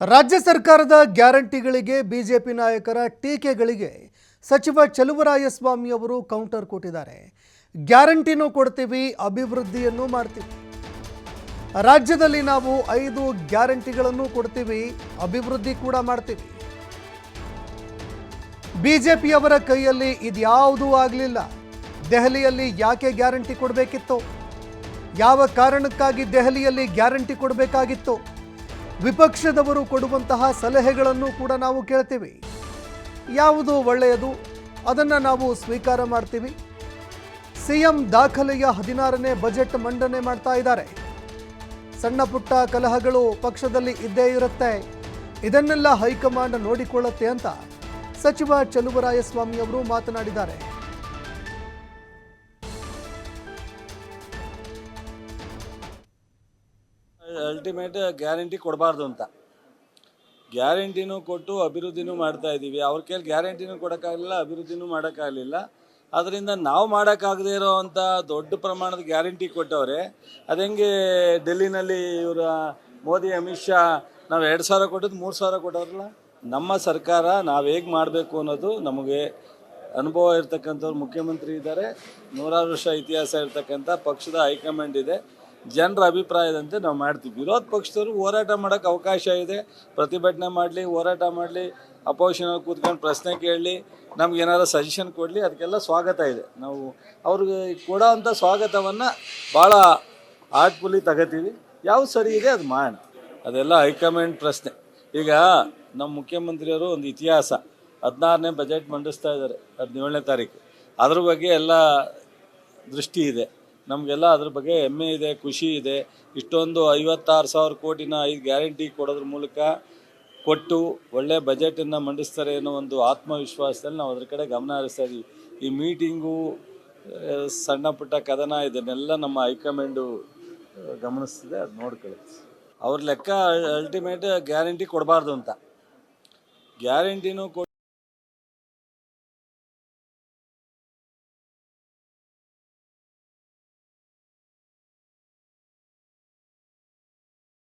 ರಾಜ್ಯ ಸರ್ಕಾರದ ಗ್ಯಾರಂಟಿಗಳಿಗೆ ಬಿಜೆಪಿ ನಾಯಕರ ಟೀಕೆಗಳಿಗೆ ಸಚಿವ ಚಲುವರಾಯಸ್ವಾಮಿ ಅವರು ಕೌಂಟರ್ ಕೊಟ್ಟಿದ್ದಾರೆ. ಗ್ಯಾರಂಟಿನೂ ಕೊಡ್ತೀವಿ, ಅಭಿವೃದ್ಧಿಯನ್ನು ಮಾಡ್ತೀವಿ. ರಾಜ್ಯದಲ್ಲಿ ನಾವು 5 ಗ್ಯಾರಂಟಿಗಳನ್ನು ಕೊಡ್ತೀವಿ, ಅಭಿವೃದ್ಧಿ ಕೂಡ ಮಾಡ್ತೀವಿ. ಬಿಜೆಪಿಯವರ ಕೈಯಲ್ಲಿ ಇದ್ಯಾವುದೂ ಆಗಲಿಲ್ಲ. ದೆಹಲಿಯಲ್ಲಿ ಯಾಕೆ ಗ್ಯಾರಂಟಿ ಕೊಡಬೇಕಿತ್ತು? ಯಾವ ಕಾರಣಕ್ಕಾಗಿ ದೆಹಲಿಯಲ್ಲಿ ಗ್ಯಾರಂಟಿ ಕೊಡಬೇಕಾಗಿತ್ತು? ವಿಪಕ್ಷದವರು ಕೊಡುವಂತಹ ಸಲಹೆಗಳನ್ನು ಕೂಡ ನಾವು ಕೇಳ್ತೀವಿ. ಯಾವುದು ಒಳ್ಳೆಯದು ಅದನ್ನು ನಾವು ಸ್ವೀಕಾರ ಮಾಡ್ತೀವಿ. ಸಿಎಂ ದಾಖಲೆಯ 16ನೇ ಬಜೆಟ್ ಮಂಡನೆ ಮಾಡ್ತಾ ಇದ್ದಾರೆ. ಸಣ್ಣ ಪುಟ್ಟ ಕಲಹಗಳು ಪಕ್ಷದಲ್ಲಿ ಇದ್ದೇ ಇರುತ್ತೆ, ಇದನ್ನೆಲ್ಲ ಹೈಕಮಾಂಡ್ ನೋಡಿಕೊಳ್ಳುತ್ತೆ ಅಂತ ಸಚಿವ ಚಲುವರಾಯಸ್ವಾಮಿ ಅವರು ಮಾತನಾಡಿದ್ದಾರೆ. ಅಲ್ಟಿಮೇಟ್ ಗ್ಯಾರಂಟಿ ಕೊಡಬಾರ್ದು ಅಂತ, ಗ್ಯಾರಂಟಿನೂ ಕೊಟ್ಟು ಅಭಿವೃದ್ಧಿನೂ ಮಾಡ್ತಾ ಇದ್ದೀವಿ. ಅವ್ರ ಕೈಲಿ ಗ್ಯಾರಂಟಿನೂ ಕೊಡೋಕ್ಕಾಗಲಿಲ್ಲ, ಅಭಿವೃದ್ಧಿನೂ ಮಾಡೋಕ್ಕಾಗಲಿಲ್ಲ. ಅದರಿಂದ ನಾವು ಮಾಡೋಕ್ಕಾಗದೇ ಇರೋವಂಥ ದೊಡ್ಡ ಪ್ರಮಾಣದ ಗ್ಯಾರಂಟಿ ಕೊಟ್ಟವ್ರೆ. ಅದು ಹೆಂಗೆ ಡೆಲ್ಲಿನಲ್ಲಿ ಇವರ ಮೋದಿ ಅಮಿತ್ ಶಾ ನಾವು 2,000 ಕೊಟ್ಟದ್ದು 3,000 ಕೊಟ್ಟವ್ರಲ್ಲ. ನಮ್ಮ ಸರ್ಕಾರ ನಾವು ಹೇಗೆ ಮಾಡಬೇಕು ಅನ್ನೋದು ನಮಗೆ ಅನುಭವ ಇರ್ತಕ್ಕಂಥವ್ರು ಮುಖ್ಯಮಂತ್ರಿ ಇದ್ದಾರೆ, 100 ವರ್ಷ ಇತಿಹಾಸ ಇರ್ತಕ್ಕಂಥ ಪಕ್ಷದ ಹೈಕಮಾಂಡ್ ಇದೆ. ಜನರ ಅಭಿಪ್ರಾಯದಂತೆ ನಾವು ಮಾಡ್ತೀವಿ. ವಿರೋಧ ಪಕ್ಷದವರು ಹೋರಾಟ ಮಾಡೋಕ್ಕೆ ಅವಕಾಶ ಇದೆ, ಪ್ರತಿಭಟನೆ ಮಾಡಲಿ, ಹೋರಾಟ ಮಾಡಲಿ, ಅಪೋಸಿಷನಲ್ಲಿ ಕೂತ್ಕೊಂಡು ಪ್ರಶ್ನೆ ಕೇಳಲಿ, ನಮ್ಗೆ ಏನಾದ್ರು ಸಜೆಷನ್ ಕೊಡಲಿ, ಅದಕ್ಕೆಲ್ಲ ಸ್ವಾಗತ ಇದೆ. ನಾವು ಅವ್ರಿಗೆ ಕೊಡೋವಂಥ ಸ್ವಾಗತವನ್ನು ಭಾಳ ಆರ್ಟ್ಫುಲ್ಲಿ ತಗೋತೀವಿ. ಯಾವುದು ಸರಿ ಇದೆ ಅದು ಮಾಡೋಣ, ಅದೆಲ್ಲ ಹೈಕಮಾಂಡ್ ಪ್ರಶ್ನೆ. ಈಗ ನಮ್ಮ ಮುಖ್ಯಮಂತ್ರಿಯವರು ಒಂದು ಇತಿಹಾಸ, 16ನೇ ಬಜೆಟ್ ಮಂಡಿಸ್ತಾ ಇದ್ದಾರೆ 17ನೇ ತಾರೀಕು. ಅದ್ರ ಬಗ್ಗೆ ಎಲ್ಲ ದೃಷ್ಟಿ ಇದೆ, ನಮಗೆಲ್ಲ ಅದ್ರ ಬಗ್ಗೆ ಹೆಮ್ಮೆ ಇದೆ, ಖುಷಿ ಇದೆ. ಇಷ್ಟೊಂದು 56,000 ಕೋಟಿನ 5 ಗ್ಯಾರಂಟಿ ಕೊಡೋದ್ರ ಮೂಲಕ ಕೊಟ್ಟು ಒಳ್ಳೆ ಬಜೆಟನ್ನು ಮಂಡಿಸ್ತಾರೆ ಅನ್ನೋ ಒಂದು ಆತ್ಮವಿಶ್ವಾಸದಲ್ಲಿ ನಾವು ಅದ್ರ ಕಡೆ ಗಮನ ಹರಿಸ್ತಾ ಇದ್ದೀವಿ. ಈ ಮೀಟಿಂಗು, ಸಣ್ಣ ಪುಟ್ಟ ಕದನ, ಇದನ್ನೆಲ್ಲ ನಮ್ಮ ಹೈಕಮಾಂಡು ಗಮನಿಸ್ತಿದೆ, ಅದು ನೋಡ್ಕೊಳ್ಳಿ. ಅವ್ರ ಲೆಕ್ಕ ಅಲ್ಟಿಮೇಟ್ ಗ್ಯಾರಂಟಿ ಕೊಡಬಾರ್ದು ಅಂತ, ಗ್ಯಾರಂಟಿನೂ